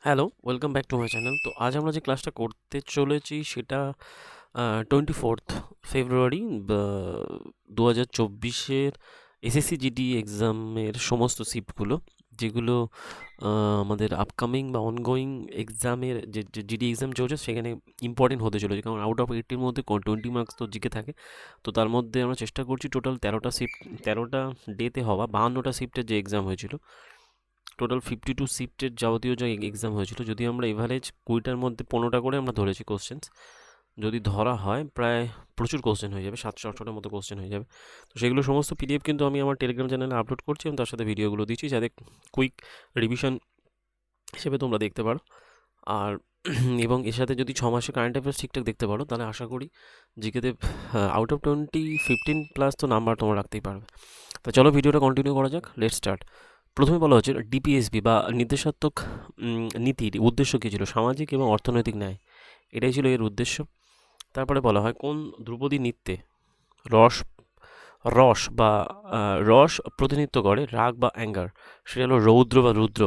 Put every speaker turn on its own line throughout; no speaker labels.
Hello, welcome back to my channel. তো আজ আমরা যে ক্লাসটা করতে চলেছি সেটা 24th ফেব্রুয়ারি 2024-এর এসএসসি জিডি এক্সামের সমস্ত শিফটগুলো, যেগুলো আমাদের আপকামিং বা অনগোয়িং এক্সামের যে জিডি এক্সাম চলছে সেখানে ইম্পর্টেন্ট হতে চলেছে, কারণ আউট অফ 80-এর মধ্যে 20 মার্কস তো জিকে থাকে। তো তার মধ্যে আমরা চেষ্টা করছি টোটাল 13টা ডেতে হওয়া 52টা শিফটের যে এক্সাম হয়েছিল, টোটাল 52 শিফটের যাবতীয় যে এক্সাম হয়েছিল, যদি আমরা এভারেজ 20টার মধ্যে 15টা করে আমরা ধরেছি কোশ্চেন্স, যদি ধরা হয় প্রায় প্রচুর কোশ্চেন হয়ে যাবে, 700-800টার মতো কোশ্চেন হয়ে যাবে। তো সেগুলো সমস্ত পিডিএফ কিন্তু আমি আমার টেলিগ্রাম চ্যানেলে আপলোড করছি এবং তার সাথে ভিডিওগুলো দিচ্ছি, যাতে কুইক রিভিশন হিসেবে তোমরা দেখতে পারো। আর এবং এর সাথে যদি 6 মাসে কারেন্ট অ্যাফেয়ার্স ঠিকঠাক দেখতে পারো, তাহলে আশা করি জিকেতে আউট অফ 15+ তো নাম্বার তোমরা রাখতেই পারবে। তো চলো ভিডিওটা কন্টিনিউ করা যাক, লেটস স্টার্ট। প্রথমে বলা হচ্ছে ডিপিএসবি বা নির্দেশাত্মক নীতির উদ্দেশ্য কী ছিল? সামাজিক এবং অর্থনৈতিক ন্যায়, এটাই ছিল এর উদ্দেশ্য। তারপরে বলা হয় কোন ধ্রুপদী নৃত্যে রস রস বা রস প্রতিনিধিত্ব করে রাগ বা অ্যাঙ্গার, সেটা হলো রৌদ্র বা রুদ্র।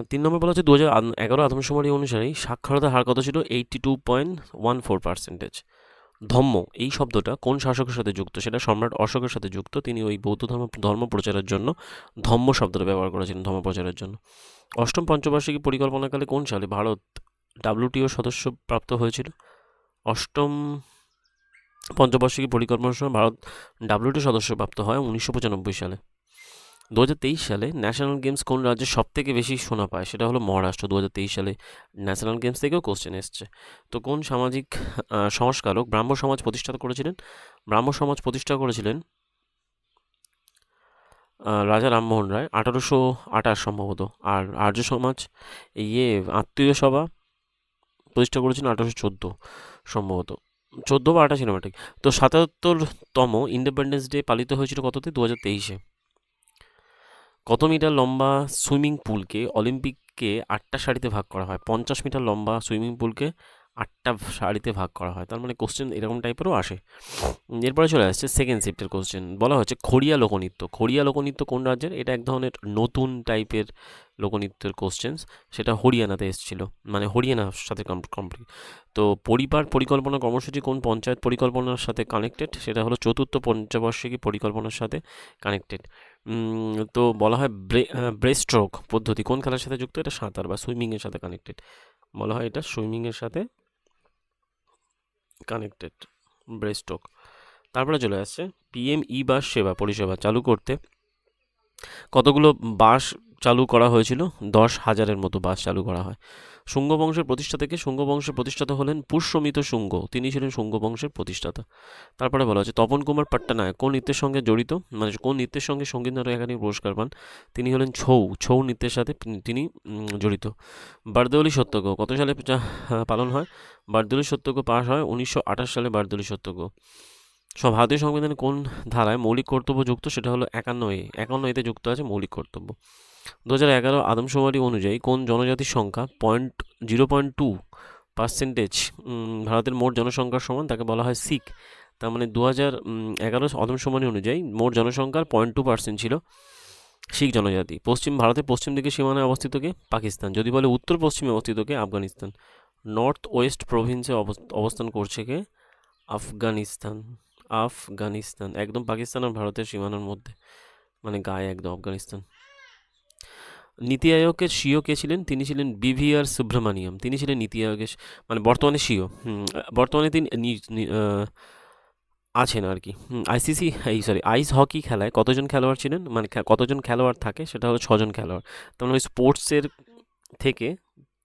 3 নম্বর বলা হচ্ছে 2011 আদমশুমারি অনুসারে সাক্ষরতার হার কত ছিল? 82.14%। ধম্ম এই শব্দটা কোন শাসকের সাথে যুক্ত? সেটা সম্রাট অশোকের সাথে যুক্ত। তিনি ওই বৌদ্ধ ধর্ম প্রচারের জন্য ধম্ম শব্দটা ব্যবহার করেছিলেন, ধর্ম প্রচারের জন্য। অষ্টম পঞ্চবার্ষিকী পরিকল্পনাকালে কোন সালে ভারত ডাব্লিউটিও সদস্য প্রাপ্ত হয়েছিল? অষ্টম পঞ্চবার্ষিকী পরিকল্পনার সময় ভারত ডাব্লিউটিও সদস্য প্রাপ্ত হয় 1995 সালে। 2023 সালে ন্যাশনাল গেমস কোন রাজ্যে সব থেকে বেশি সোনা পায়? সেটা হলো মহারাষ্ট্র। 2023 সালে ন্যাশনাল গেমস থেকেও কোশ্চেন এসছে। তো কোন সামাজিক সংস্কারক ব্রাহ্ম সমাজ প্রতিষ্ঠা করেছিলেন? ব্রাহ্ম সমাজ প্রতিষ্ঠা করেছিলেন রাজা রামমোহন রায়, 1828 সম্ভবত। আর আর্য সমাজ আত্মীয় সভা প্রতিষ্ঠা করেছিলেন 1814 সম্ভবত, 14 বা 18 সিনেমা ঠিক। তো 77তম ইন্ডিপেন্ডেন্স ডে পালিত হয়েছিল কততে? 2023-এ। কত মিটার লম্বা সুইমিং পুলকে অলিম্পিককে 8টা সারিতে ভাগ করা হয়? 50 মিটার লম্বা সুইমিং পুলকে 8টা সারিতে ভাগ করা হয়। তার মানে কোশ্চেন এরকম টাইপেরও আসে। এরপরে চলে আসছে সেকেন্ড শিফটের কোশ্চেন। বলা হচ্ছে খড়িয়া লোকনৃত্য। খড়িয়া লোকনৃত্য কোন রাজ্যের? এটা এক ধরনের নতুন টাইপের লোকনৃত্যের কোশ্চেন্স, সেটা হরিয়ানাতে এসেছিল, মানে হরিয়ানার সাথে কমপ্লিট। তো পরিবার পরিকল্পনা কর্মসূচি কোন পঞ্চায়েত পরিকল্পনার সাথে কানেক্টেড? সেটা হলো চতুর্থ পঞ্চবার্ষিকী পরিকল্পনার সাথে কানেক্টেড। তো বলা হয় ব্রেস্ট স্ট্রোক পদ্ধতি কোন খেলার সাথে যুক্ত? এটা সাঁতার বা সুইমিংয়ের সাথে কানেক্টেড। বলা হয় এটা সুইমিংয়ের সাথে কানেক্টেড, ব্রেস্ট স্ট্রোক। তারপরে চলে আসছে পিএম ই বাস সেবা পরিষেবা চালু করতে কতগুলো বাস চালু করা হয়েছিল? 10,000-এর মতো বাস চালু করা হয়। শুঙ্গ বংশের প্রতিষ্ঠাতা থেকে শুঙ্গ বংশের প্রতিষ্ঠাতা হলেন পুষ্যমিত শুঙ্গ, তিনি ছিলেন শুঙ্গ বংশের প্রতিষ্ঠাতা। তারপরে বলা হচ্ছে তপন কুমার পট্টনায়ক কোন নৃত্যের সঙ্গে জড়িত, মানে কোন নৃত্যের সঙ্গে সঙ্গীত নাটক একাডেমি পুরস্কার পান? তিনি হলেন ছৌ নৃত্যের সাথে তিনি জড়িত। বারদৌলি সত্যগ্য কত সালে পালন হয়? বারদৌলি সত্যগ্য পাশ হয় 1928 সালে। বারদৌলি সত্যগ্য। ভারতীয় সংবিধানে কোন ধারায় মৌলিক কর্তব্য যুক্ত? সেটা হলো 51A। 51A-তে যুক্ত আছে মৌলিক কর্তব্য। 2011 আদমশুমারি অনুযায়ী কোন জনজাতির সংখ্যা 0.2% ভারতের মোট জনসংখ্যার সমান? তাকে বলা হয় শিখ। তার মানে 2011 আদমশুমারি অনুযায়ী মোট জনসংখ্যার 0.2% ছিল শিখ জনজাতি। ভারতের পশ্চিম দিকে সীমানায় অবস্থিত কে? পাকিস্তান। যদি বলে উত্তর পশ্চিমে অবস্থিত কে? আফগানিস্তান। নর্থ ওয়েস্ট প্রভিন্সে অবস্থান করছে কে? আফগানিস্তান। আফগানিস্তান একদম পাকিস্তান আর ভারতের সীমানার মধ্যে, মানে গায়ে একদম আফগানিস্তান। নীতি আয়োগের সিও কে ছিলেন? তিনি ছিলেন বিভিআর সুব্রমণিয়াম, তিনি ছিলেন নীতি আয়োগের মানে বর্তমানে সিও। বর্তমানে তিনি আছেন আর কি। আইস হকি খেলায় কতজন খেলোয়াড় ছিলেন, মানে কতজন খেলোয়াড় থাকে? সেটা হলো 6জন খেলোয়াড়। তার মানে স্পোর্টসের থেকে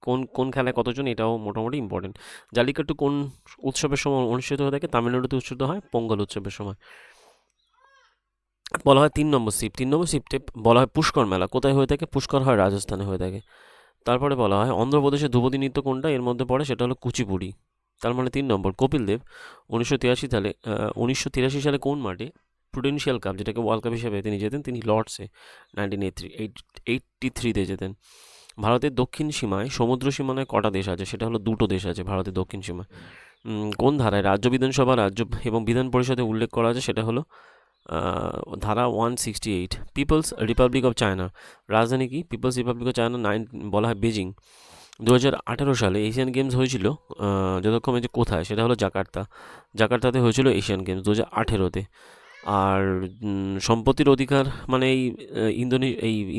কোন কোন খেলায় কতজন, এটাও মোটামুটি ইম্পর্টেন্ট। জাল্লিকাট্টু কোন উৎসবের সময় অনুষ্ঠিত হয়ে থাকে? তামিলনাড়ুতে অনুষ্ঠিত হয় পোঙ্গল উৎসবের সময়। বলা হয় 3 নম্বর শিফটে বলা হয় পুষ্কর মেলা কোথায় হয়ে থাকে? পুষ্কর হয় রাজস্থানে হয়ে থাকে। তারপরে বলা হয় অন্ধ্রপ্রদেশের ধ্রুপদী নৃত্য কোনটা এর মধ্যে পড়ে? সেটা হলো কুচিপুড়ি। তার মানে 3 নম্বর কপিল দেব 1983 সালে কোন মাঠে প্রুডেন্সিয়াল কাপ, যেটাকে ওয়ার্ল্ড কাপ হিসেবে তিনি জেতেন? তিনি লর্ডসে 1983-তে জেতেন। ভারতের দক্ষিণ সীমায় সমুদ্র সীমানায় কটা দেশ আছে? সেটা হলো 2টো দেশ আছে ভারতের দক্ষিণ সীমায়। কোন ধারায় রাজ্য বিধানসভা রাজ্য এবং বিধান পরিষদে উল্লেখ করা আছে? সেটা হলো ধারা 168 পিপলস রিপাবলিক অফ চায়না রাজধানী কি? পিপলস রিপাবলিক অফ চায়না বলা হয় বেজিং। 2018 সালে এশিয়ান গেমস হয়েছিল যথাক্রমে যে কোথায়, সেটা হলো জাকার্তাতে হয়েছিল এশিয়ান গেমস 2018-তে। আর সম্পত্তির অধিকার মানে এই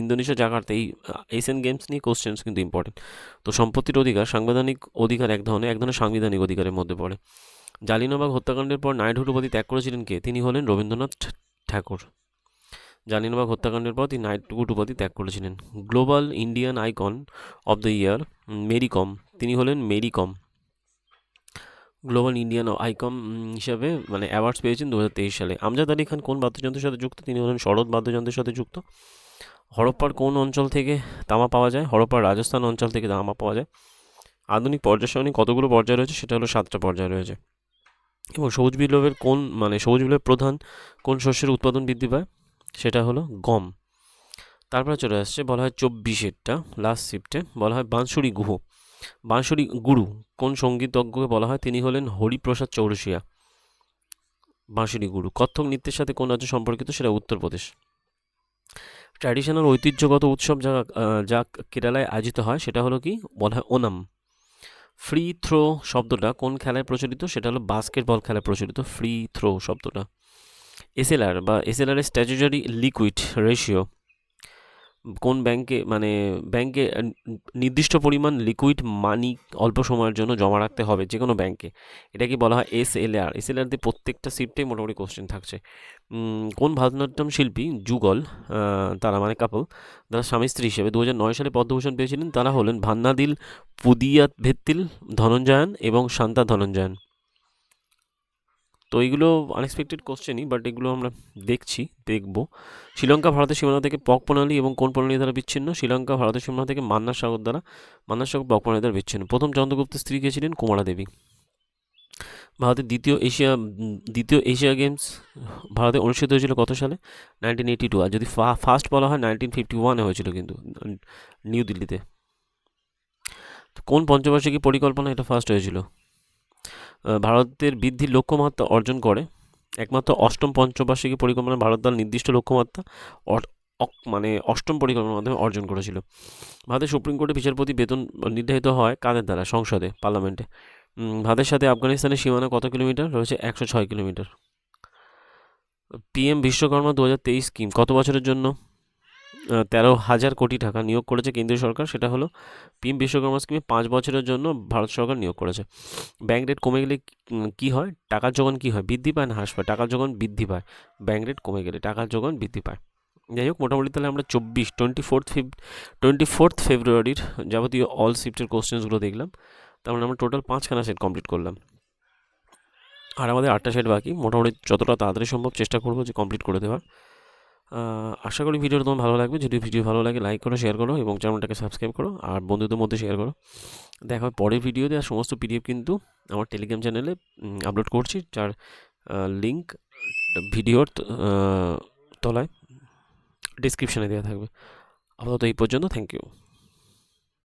ইন্দোনেশিয়া জাকার্তা এই এশিয়ান গেমস নিয়ে কোশ্চেন্স কিন্তু ইম্পর্টেন্ট। তো সম্পত্তির অধিকার সাংবিধানিক অধিকার এক ধরনের সাংবিধানিক অধিকারের মধ্যে পড়ে। জালিয়ানওয়ালাবাগ হত্যাকাণ্ডের পর নাইটহুড উপাধি ত্যাগ করেছিলেন কে? তিনি হলেন রবীন্দ্রনাথ ঠাকুর। জালিয়ানওয়ালাবাগ হত্যাকাণ্ডের পর তিনি নাইটহুড উপাধি ত্যাগ করেছিলেন। Global Indian icon of the year Mary Kom, তিনি হলেন Mary Kom. Global Indian icon হিসাবে মানে অ্যাওয়ার্ডস পেয়েছেন 2023 সালে। আমজাদ আলী খান কোন বাদ্যযন্ত্রের সাথে যুক্ত? তিনি হলেন শরৎ বাদ্যযন্ত্রের সাথে যুক্ত। হরপ্পার কোন অঞ্চল থেকে তামা পাওয়া যায়? হরপ্পার রাজস্থান অঞ্চল থেকে তামা পাওয়া যায়। আধুনিক পর্যায় সারণী কতগুলো পর্যায় রয়েছে? সেটা হলো 7টা পর্যায় রয়েছে। এবং সবুজ বিপ্লবের সবুজ বিপ্লবের প্রধান কোন শস্যের উৎপাদন বৃদ্ধি পায়? সেটা হলো গম। তারপরে চলে আসছে বলা হয় 24-এরটা লাস্ট শিফটে বলা হয় বাঁশুড়ি গুরু কোন সঙ্গীতজ্ঞকে বলা হয়? তিনি হলেন হরিপ্রসাদ চৌরসিয়া। বাঁশুড়ি গুরু। কত্থক নৃত্যের সাথে কোন রাজ্য সম্পর্কিত? সেটা উত্তরপ্রদেশ। ট্র্যাডিশনাল ঐতিহ্যগত উৎসব যা কেরালায় আয়োজিত হয় সেটা হলো কি? বলা হয় ওনাম। ফ্রি থ্রো শব্দটা কোন খেলায় প্রচলিত? সেটা হলো বাস্কেটবল খেলায় প্রচলিত ফ্রি থ্রো শব্দটা। এসএলআর এর স্ট্যাচুটারি লিকুইড রেশিও কোন ব্যাংকে নির্দিষ্ট পরিমাণ লিকুইড মানি অল্প সময়ের জন্য জমা রাখতে হবে যে কোনো ব্যাংকে, এটাকে বলা হয় এসএলআর দিয়ে প্রত্যেকটা শিফটেই মোটামুটি কোশ্চেন থাকছে। কোন ভারতনাট্যম শিল্পী যুগল তারা মানে কাপল তারা স্বামী স্ত্রী হিসেবে 2009 সালে পদ্মভূষণ পেয়েছিলেন? তারা হলেন ভান্নাদিল পুদিয়াভেত্তিল ধনঞ্জয়ান এবং শান্তা ধনঞ্জয়ান। তো এইগুলো আনএক্সপেক্টেড কোশ্চেনই, বাট এগুলো আমরা দেখব। শ্রীলঙ্কা ভারতের সীমানা থেকে পক প্রণালী এবং কোন প্রণালী দ্বারা বিচ্ছিন্ন? শ্রীলঙ্কা ভারতের সীমানা থেকে মান্নার সাগর পক প্রণালী দ্বারা বিচ্ছিন্ন। প্রথম চন্দ্রগুপ্তের স্ত্রী কে ছিলেন? কুমারা দেবী। ভারতের দ্বিতীয় এশিয়া গেমস ভারতে অনুষ্ঠিত হয়েছিল কত সালে? 1982। আর যদি ফার্স্ট বলা হয় 1951-এ হয়েছিল কিন্তু নিউ দিল্লিতে। কোন পঞ্চবার্ষিকী পরিকল্পনা এটা ফার্স্ট হয়েছিল? ভারতের বৃদ্ধির লক্ষ্যমাত্রা অর্জন করে একমাত্র অষ্টম পঞ্চবার্ষিকী পরিকল্পনা ভারত দল নির্দিষ্ট লক্ষ্যমাত্রা অষ্টম পরিকল্পনার মাধ্যমে অর্জন করেছিল। ভারতের সুপ্রিম কোর্টে বিচারপতি বেতন নির্ধারিত হয় কাদের দ্বারা? সংসদে, পার্লামেন্টে। ভারতের সাথে আফগানিস্তানের সীমানা কত কিলোমিটার রয়েছে? 106 কিলোমিটার। পিএম বিশ্বকর্মা 2023 স্কিম কত বছরের জন্য 13,000 কোটি টাকা নিয়োগ করেছে কেন্দ্রীয় সরকার? সেটা হলো পিএম বিশ্বকর্মা স্কিমে 5 বছরের জন্য ভারত সরকার নিয়োগ করেছে। ব্যাংক রেট কমে গেলে কি হয়? টাকার যোগান কি হয়? বৃদ্ধি পায় না হ্রাস পায়? টাকার যোগান বৃদ্ধি পায়। ব্যাংক রেট কমে গেলে টাকার যোগান বৃদ্ধি পায়। যাই হোক, মোটামুটি তাহলে আমরা 24th ফেব্রুয়ারির যাবতীয় অল শিফটের কোশ্চেন্সগুলো দেখলাম। তার মানে আমরা টোটাল 5খানা সেট কমপ্লিট করলাম, আর আমাদের 8টা সেট বাকি। মোটামুটি যতটা তাড়াতাড়ি সম্ভব চেষ্টা করবো যে কমপ্লিট করে দেওয়ার। আশা করি ভিডিওটা তোমার ভালো লাগবে। যদি ভিডিও ভালো লাগে লাইক করো, শেয়ার করো এবং চ্যানেলটাকে সাবস্ক্রাইব করো আর বন্ধুদের মধ্যে শেয়ার করো। দেখা হবে পরের ভিডিওতে। আর সমস্ত পিডিএফ কিন্তু আমার টেলিগ্রাম চ্যানেলে আপলোড করছি, যার লিঙ্ক ভিডিওর তলায় ডিসক্রিপশানে দেওয়া থাকবে। আপাতত এই পর্যন্ত, থ্যাংক ইউ।